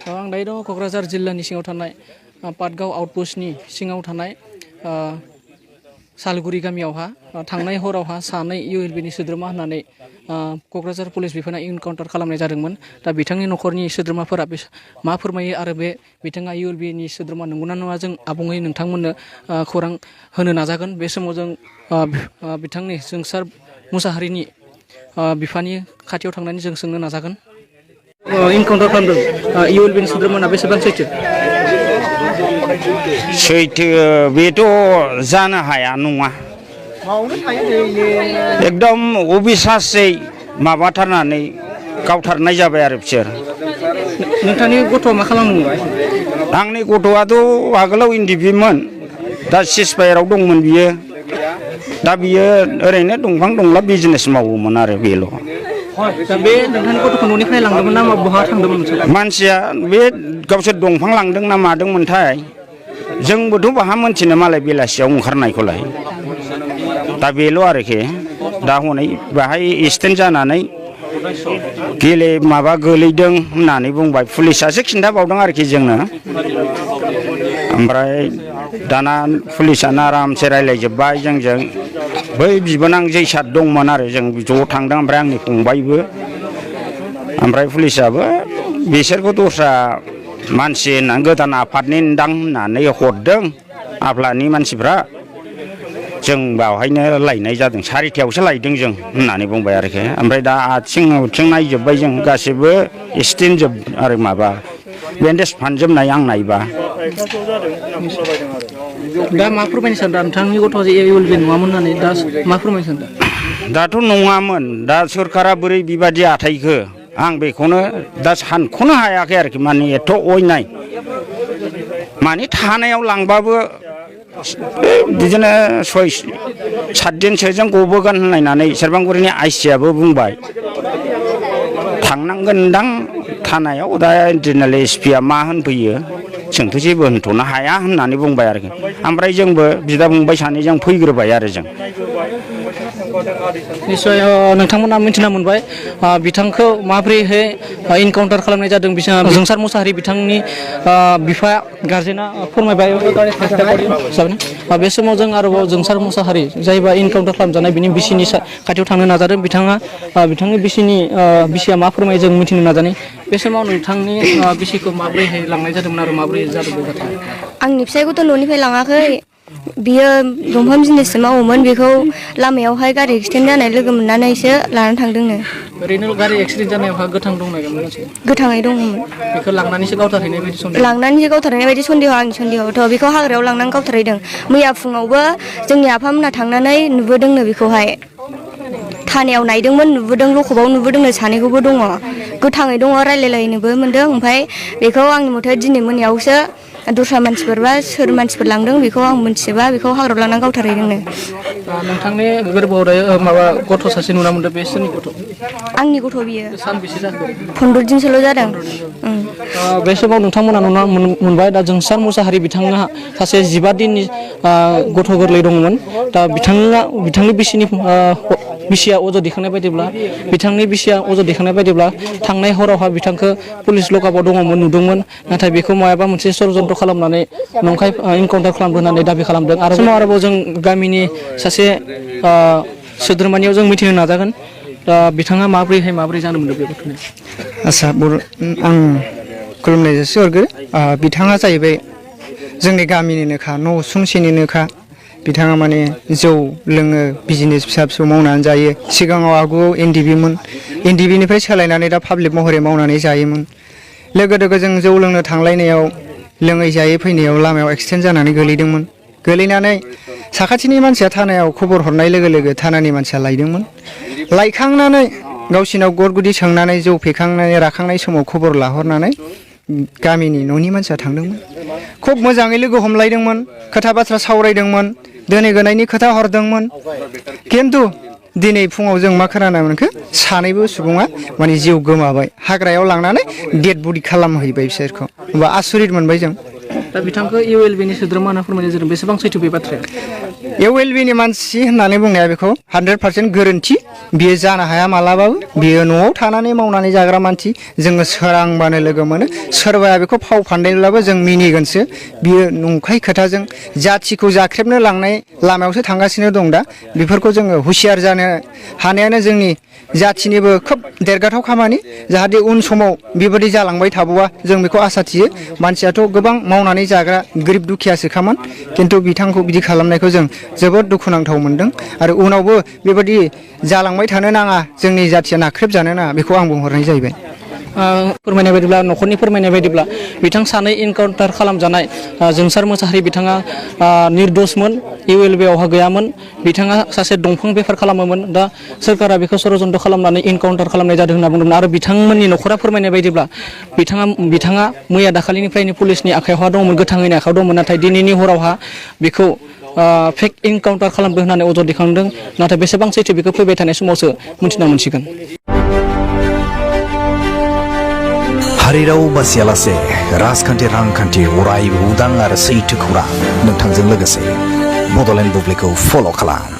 आं दायो दङ क'क्राझार जिल्लानि सिङाव थानाय पाटगाव आउटपस्टनि सिङाव थानाय सालगुरि गामियावहा थांनाय हरावहा सानै इउएलबिनि सोद्रोमा होननानै क'क्राझार पुलिस बिफाना इनकाउन्टार खालामनाय जादोंमोन। दा बिथांनि न'खरनि सोद्रोमाफोरा मा फोरमायो आरो बे बिथाङा इउएलबिनि सोद्रोमा नंगौना नङा जों आबुङै नोंथांमोननो खौरां होनो नाजागोन। बे समाव जों बिथांनि जोंसार मुसाहारिनि बिफानि खाथियाव थांनानै जों सोंनो नाजागोन। इनकाउन्टार खालामदों इउएलबिनि सोद्रोमाना बेसेबां सैथो? सैथो बेथ' जानो हाया नङा। एकदम अबिसासै माबाथारनानै गावथारनाय जाबाय आरो बिसोर। नोंथांनि गथ'आ मा खालामोमोन? आंनि गथ'आथ' आगोलाव इन्डिभिमोन, दा सिजफायाराव दंमोन बियो। दा बियो ओरैनो दंफां दंला बिजनेस मावोमोन आरो बेल'। दा बे नोंथांनि गथ'खौ न'निफ्राय लांदोंमोन ना बहा थांदोंमोन? मानसिया बे गावसोर दंफां लांदों ना मादोंमोनथाय, जोंबोथ' बाहा मोनथिनो मालाय बेलासियाव ओंखारनायखौलाय। दा बेल' आरोखि। दा हनै बाहाय एक्सिडेन्ट जानानै माबा गोलैदों होननानै बुंबाय, पुलिसासो खिन्थाबावदों आरोखि जोंनो। ओमफ्राय दाना पुलिसानो आरामसे रायज्लायजोब्बाय जोंजों। बै बिबोनां जैसार दंमोन आरो जों ज' थांदों, ओमफ्राय आंनि फंबायबो। ओमफ्राय पुलिसाबो बिसोरखौ दस्रा मानसि होननानै गोदान आफादनि दां होननानै हरदों आफ्लानि मानसिफ्रा। जों बावहायनो लायनाय जादों, 4थायावसो लायदों जों होननानै बुंबाय आरोखि। ओमफ्राय दा आथिं उथिं नायजोब्बाय जों, गासिबो एक्सिडेन्ट जोब आरो माबा बेन्डेज फानजोबनाय आं नायबा। दा मा फोरमायनो सानदों नोंथांनि गथ'आ जे इउएलबि नङामोन होननानै दा मा फोरमायनो सानदों? दाथ' नङामोन, दा सोरखारा बोरै बेबादि आथायखो आं बेखौनो दा सानख'नो हायाखै आरोखि। माने एथ' अयनाय, माने थानायाव लांबाबो बिदिनो 6-7 दिनसोजों गबोगोन होनलायनानै सेरफांगुरिनि आइसियाबो बुंबाय थांनांगोनदां थानायाव। दा इन्टारनेल एसपिआ मा होनफैयो जोंथ' जेबो होनथ'नो हाया होननानै बुंबाय आरोखि। ओमफ्राय जोंबो बिदा फंबाय सानैजों फैग्रोबाय आरो जों। निस्सय नोंथांमोना मिथिना मोनबाय बिथांखौ माबोरैहाय इनकाउन्टार खालामनाय जादों। जोंसार मुसाहारि बिथांनि बिफा गार्जेना फोरमायबाय। बे समाव जों आरोबाव जोंसार मुसाहारि जायबा इनकाउन्टार खालामजानाय बिनि बिसिनि खाथियाव थांनो नाजादों। बिथांनि बिसिया मा फोरमायो जों मिथिनो नाजानाय। बे समाव नोंथांनि बिसिखौ माबोरैहाय लांनाय जादोंमोन आरो माबोरै जादों बे जाथाया? आंनि फिसायखौथ' न'निफ्राय लाङाखै, बियो दंफां बिजनेससो मावोमोन। बेखौ लामायावहाय गारि एक्सिडेन्ट जानाय लोगो मोननानैसो लानानै थांदोंनो। ओरैनो गारि एक्सिडेन्ट जानायावहा गोथां दंना गैयामोन? गोथाङै दंमोन। बेखौ लांनानैसो गावथारहैनाय बायदि सन्देह? लांनानैसो गावथारहैनाय बायदि सन्देह। आंनि सन्देहआवथ' बेखौ हाग्रायाव लांनानै गावथारहैदों। मैया फुङावबो जोंनि आफामोना थांनानै नुबोदोंनो बेखौहाय। थानायाव नायदोंमोन, नुबोदों, लखबाव नुबोदोंनो। सानैखौबो दङ, गोथाङै दङ, रायलायलायनोबो मोनदों। ओमफ्राय बेखौ आंनि मथे दिनै मोनायावसो दस्रा मानसिफोर बा सोर मानसिफोर लांदों बेखौ आं मिथिजोबा, बेखौ हाग्रायाव लांनानै गावथारहैदोंनो। नोंथांनि गोरबोआव दायो माबा गथ' सासे नुना मोनदों, बे सोरनि गथ'? आंनि गथ' बियो। सानबेसे जाखो? 15 दिनसोल' जादों। बे समाव नोंथांमोना नुना मोनबाय दा जोंसार मुसाहारि बिथांहा सासे 15 दिननि गथ' गोरलै दंमोन। दा बिथांनि बिसिया अजद दैखांनाय बायदिब्ला थांनाय हरावहा बिथांखौ पुलिस लकआपआव दङमोन, नुदोंमोन। नाथाय बेखौ मायाबा मोनसे षड़यन्त्र खालामनानै नंखाय इनकाउन्टार खालामदों होननानै दाबि खालामदों। आरो समाव आरोबाव जों गामिनि सासे सोद्रोमानियाव जों मिथिनो नाजागोन बिथाङा माबोरै जानो मोनदों बे गथ'नि। आच्छा, आं खुलुमनाय जासिहरगोन। बिथाङा जाहैबाय जोंनि गामिनिनोखा, न' उसुंसेनिनोखा। बिथाङा माने जौ लोङो, बिजनेस फिसा फिसौ मावनानै जायो। सिगाङाव आगुआव एनडिबिनिफ्राय सोलायनानै दा पाब्लिक महरै मावनानै जायोमोन। लोगो दोगो जों जौ लोंनो थांलायनायाव लोङै जायै फैनायाव लामायाव एक्सिडेन्ट जानानै गोलैदोंमोन। गोलैनानै साखाथिनि मानसिया थानायाव खबर हरनाय लोगो लोगो थानानि मानसिया लायदोंमोन। लायखांनानै गावसिनाव गद गुदि सोंनानै जौ फेखांनानै राखांनाय समाव खबर लाहरनानै गामिनि न'नि मानसिया थांदोंमोन। खुब मोजाङै लोगो हमलायदोंमोन, खोथा बाथ्रा सावरायदोंमोन, दोनै गोनायनि खोथा हरदोंमोन। खिन्थु दिनै फुङाव जों मा खोनानो मोनखो, सानैबो सुबुङा माने जिउ गोमाबाय। हाग्रायाव लांनानै डेड बडि खालामहैबाय बिसोरखौ। होमबा आसरित मोनबाय जों। दा बिथांखौ इउएलबिनि सोद्रोमा होनना फोरमायनाय जादों बेसेबां सैथो बे बाथ्राया इउएलबिनि मानसि होननानै बुंनाया बेखौ 100% गोरोन्थि बियो जानो हाया मालाबाबो बियो न'आव थानानै मावनानै जाग्रा मानसि जोङो सोरांबानो लोगो मोनो सोरबाया बेखौ फाव फान्दायब्लाबो जों मिनिगोनसो बियो नंखाय खोथाजों जाथिखौ जाख्रेबनो लांनाय लामायावसो थांगासिनो दं दा बेफोरखौ जोङो हुसियार जानो हानायानो जोंनि जाथिनिबो खोब देरगाथाव खामानि जाहाथे उन समाव बेबायदि जालांबाय थाबावा जों बेखौ आसा थियो मानसियाथ' गोबां मावनानै जाग्रा गोरिब दुखियासोखामोन खिन्थु बिथांखौ बिदि खालामनायखौ जों जोबोद दुखुनांथाव मोनदों आरो उनावबो बेबायदि जालांबाय थानो नाङा जोंनि जाथिया नाख्रेबजानो नाङा बेखौ आं बुंहरनाय जाहैबाय फोरमायनाय बायदिब्ला न'खरनि फोरमायनाय बायदिब्ला बिथां सानै इनकाउन्टार खालामजानाय जोंसार मोसाहारि बिथाङा निर्दोषमोन इउएलबिआवहा गैयामोन बिथाङा सासे दंफां बेफार खालामोमोन दा सोरखारा बेखौ षड़यन्त्र खालामनानै इनकाउन्टार खालामनाय जादों होनना बुंदोंमोन आरो बिथांमोननि न'खरा फोरमायनाय बायदिब्ला बिथाङा मैया दाखालिनिफ्रायनो पुलिसनि आखायावहा दंमोन गोथाङैनि आखायाव दंमोन नाथाय दिनैनि हरावहा बेखौ फेक इनकाउन्टार खालामदों होननानै अजद दैखांदों नाथाय बेसेबां सैथो बेखौ फैबाय थानाय समावसो मिन्थिना मोनसिगोन हारिराव बासियालासे राजखान्थि रांखान्थि अरायबो उदां आरो सैथो खौरां नोंथांजों लोगोसे बड'लेण्ड बुब्लिखौ फल' खालाम।